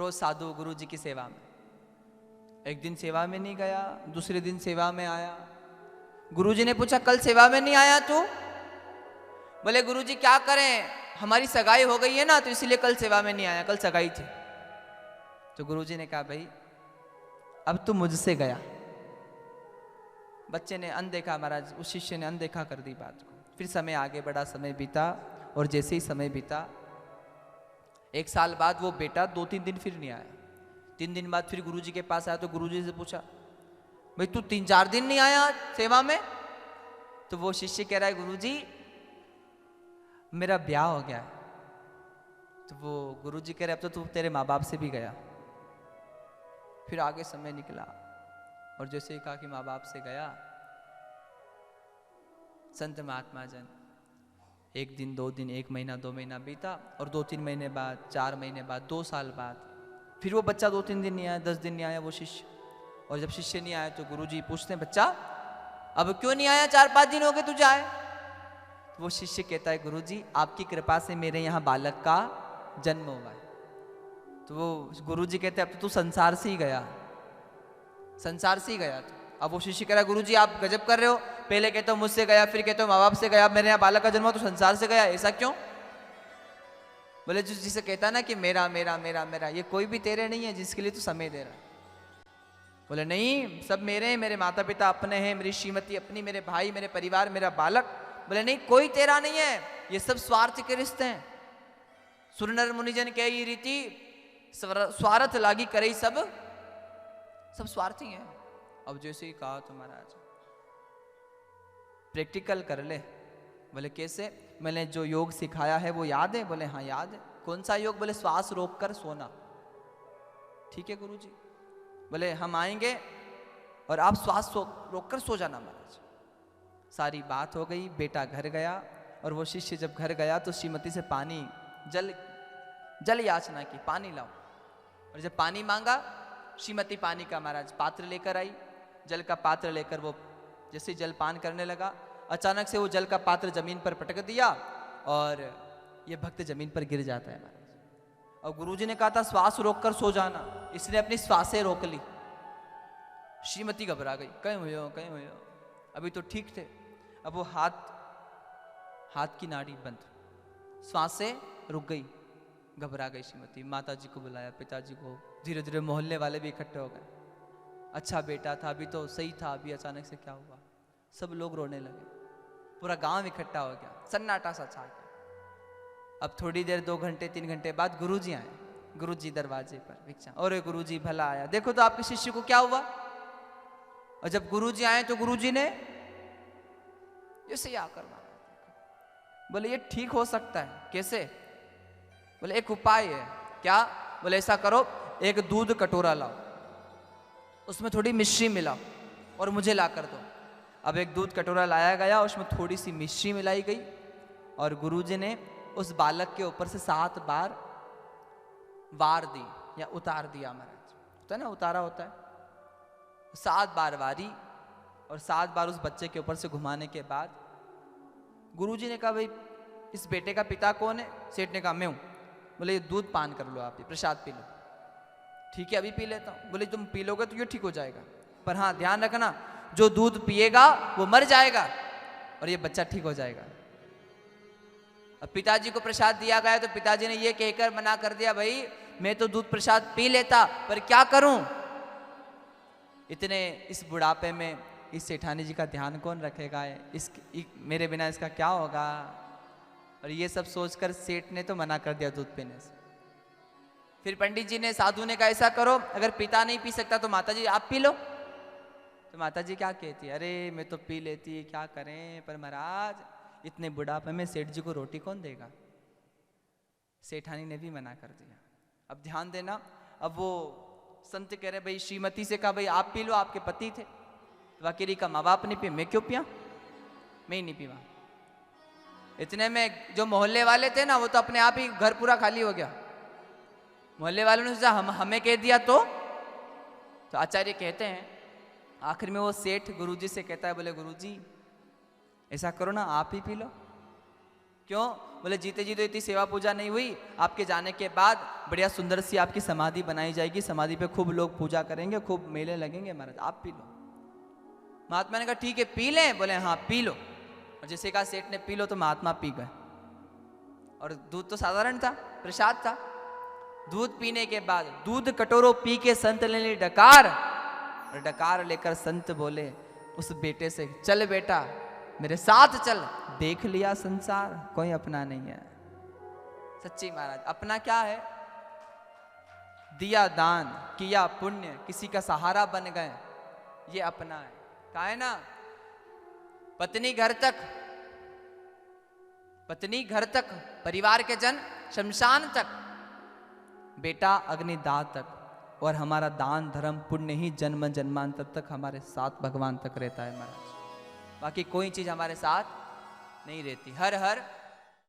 रोज साधु गुरु जी की सेवा में। एक दिन सेवा में नहीं गया, दूसरे दिन सेवा में आया। गुरु जी ने पूछा कल सेवा में नहीं आया तू? बोले गुरु जी क्या करें, हमारी सगाई हो गई है ना, तो इसलिए कल सेवा में नहीं आया, कल सगाई थी। तो गुरु जी ने कहा भाई अब तू मुझसे गया। बच्चे ने अनदेखा, महाराज उस शिष्य ने अनदेखा कर दी बात को। फिर समय आगे बढ़ा, समय बीता, और जैसे ही समय बीता, 1 साल बाद वो बेटा 2-3 दिन फिर नहीं आया। 3 दिन बाद फिर गुरुजी के पास आया तो गुरुजी से पूछा भाई तू 3-4 दिन नहीं आया सेवा में? तो वो शिष्य कह रहा है गुरुजी मेरा ब्याह हो गया है। तो वो गुरुजी कह रहे अब तो तू तेरे माँ बाप से भी गया। फिर आगे समय निकला और जैसे ही कहा कि माँ बाप से गया, संत महात्मा जन 1 दिन 2 दिन 1 महीना 2 महीना बीता, और 2-3 महीने बाद, 4 महीने बाद, 2 साल बाद फिर वो बच्चा 2-3 दिन नहीं आया, 10 दिन नहीं आया वो शिष्य। और जब शिष्य नहीं आया तो गुरुजी पूछते हैं बच्चा अब क्यों नहीं आया, 4-5 दिन हो गए तुझे आए? तो वो शिष्य कहता है गुरुजी आपकी कृपा से मेरे यहाँ बालक का जन्म हुआ है। तो वो गुरुजी कहते हैं अब तो तू संसार से ही गया, संसार से ही गया। तो अब वो शिष्य कह रहा है गुरुजी आप गजब कर रहे हो, पहले कहते हो मुझसे गया, फिर कहते हो माँ बाप से गया, मेरे यहाँ बालक का जन्म हुआ तो संसार से गया, ऐसा क्यों? बोले जिसे कहता ना कि मेरा मेरा मेरा मेरा, ये कोई भी तेरे नहीं है जिसके लिए तू समय दे रहा है। बोले नहीं सब मेरे हैं, मेरे माता पिता अपने हैं, मेरी श्रीमती अपनी, मेरे भाई, मेरे परिवार, मेरा बालक। बोले नहीं कोई तेरा नहीं है, ये सब स्वार्थ के रिश्ते हैं। सुर नर मुनिजन के ये रीति स्वार्थ लागी करे, सब स्वार्थी हैं। अब जैसे ही कहा तो महाराज प्रैक्टिकल कर ले। बोले कैसे? मैंने जो योग सिखाया है वो याद है? बोले हाँ याद है। कौन सा योग? बोले श्वास रोककर सोना। ठीक है गुरुजी। बोले हम आएंगे और आप श्वास रोककर सो जाना महाराज। सारी बात हो गई, बेटा घर गया, और वो शिष्य जब घर गया तो श्रीमती से पानी जल याचना की, पानी लाओ। और जब पानी मांगा, श्रीमती पानी का महाराज पात्र लेकर आई। जल का पात्र लेकर वो जैसे जलपान करने लगा, अचानक से वो जल का पात्र जमीन पर पटक दिया और ये भक्त जमीन पर गिर जाता है महाराज। और गुरुजी ने कहा था श्वास रोककर सो जाना, इसने अपनी श्वासें रोक ली। श्रीमती घबरा गई, कहीं हुए हो, अभी तो ठीक थे। अब वो हाथ की नाड़ी बंद, श्वासें रुक गई, घबरा गई श्रीमती। माता जी को बुलाया, पिताजी को, धीरे धीरे मोहल्ले वाले भी इकट्ठे हो गए। अच्छा बेटा था, अभी तो सही था, अभी अचानक से क्या हुआ? सब लोग रोने लगे, पूरा गांव इकट्ठा हो गया, सन्नाटा सा छा गया। अब थोड़ी देर 2 घंटे 3 घंटे बाद गुरुजी आए। गुरुजी दरवाजे पर भिक्षा, और गुरुजी भला आया, देखो तो आपके शिष्य को क्या हुआ? और जब गुरुजी आए तो गुरुजी ने ऐसे आकर मारा। बोले ये ठीक हो सकता है, कैसे? बोले एक उपाय है। क्या? बोले ऐसा करो, एक दूध कटोरा लाओ, उसमें थोड़ी मिश्री मिलाओ और मुझे ला कर दो। अब एक दूध कटोरा लाया गया, उसमें थोड़ी सी मिश्री मिलाई गई और गुरुजी ने उस बालक के ऊपर से 7 बार वार दी या उतार दिया महाराज। होता है ना, उतारा होता है। 7 बार वारी और 7 बार उस बच्चे के ऊपर से घुमाने के बाद गुरुजी ने कहा भाई इस बेटे का पिता कौन है? सेठ ने कहा मैं हूं। बोले ये दूध पान कर लो, आप ये प्रसाद पी लो। ठीक है अभी पी लेता हूं। बोले तुम पी लोगे तो ये ठीक हो जाएगा, पर हाँ ध्यान रखना जो दूध पिएगा वो मर जाएगा और ये बच्चा ठीक हो जाएगा। अब पिताजी को प्रसाद दिया गया तो पिताजी ने ये कहकर मना कर दिया, भाई मैं तो दूध प्रसाद पी लेता पर क्या करूं, इतने इस बुढ़ापे में इस सेठानी जी का ध्यान कौन रखेगा, मेरे बिना इसका क्या होगा। और ये सब सोचकर सेठ ने तो मना कर दिया दूध पीने से। फिर पंडित जी ने, साधु ने कहा ऐसा करो, अगर पिता नहीं पी सकता तो माता जी आप पी लो। तो माता जी क्या कहती, अरे मैं तो पी लेती, क्या करें, पर महाराज इतने बुढ़ापे में सेठ जी को रोटी कौन देगा। सेठानी ने भी मना कर दिया। अब ध्यान देना, अब वो संत कह रहे भाई श्रीमती से कहा भाई आप पी लो, आपके पति थे। तो अकेली का माँ बाप नहीं पिए, मैं क्यों पिया, मैं ही नहीं पीवा। इतने में जो मोहल्ले वाले थे ना वो तो अपने आप ही घर पूरा खाली हो गया। मोहल्ले वालों ने सोचा हमें कह दिया तो आचार्य कहते हैं आखिर में वो सेठ गुरुजी से कहता है, बोले गुरुजी ऐसा करो ना आप ही पी लो। क्यों? बोले जीते जी तो इतनी सेवा पूजा नहीं हुई, आपके जाने के बाद बढ़िया सुंदर सी आपकी समाधि बनाई जाएगी, समाधि पे खूब लोग पूजा करेंगे, खूब मेले लगेंगे, महाराज आप पी लो। महात्मा ने कहा ठीक है पी लें? बोले हाँ पी लो। और जैसे कहा सेठ ने पी लो तो महात्मा पी गए। और दूध तो साधारण था, प्रसाद था। दूध पीने के बाद दूध कटोरो पी के संत ले ली डकार, और डकार लेकर संत बोले उस बेटे से, चल बेटा मेरे साथ चल, देख लिया संसार कोई अपना नहीं है। सच्ची महाराज, अपना क्या है? दिया दान, किया पुण्य, किसी का सहारा बन गए, ये अपना है। कहा है ना, पत्नी घर तक, पत्नी घर तक, परिवार के जन शमशान तक, बेटा अग्निदाह तक, और हमारा दान धर्म पुण्य ही जन्म जन्मांतर तक हमारे साथ भगवान तक रहता है महाराज। बाकी कोई चीज हमारे साथ नहीं रहती। हर हर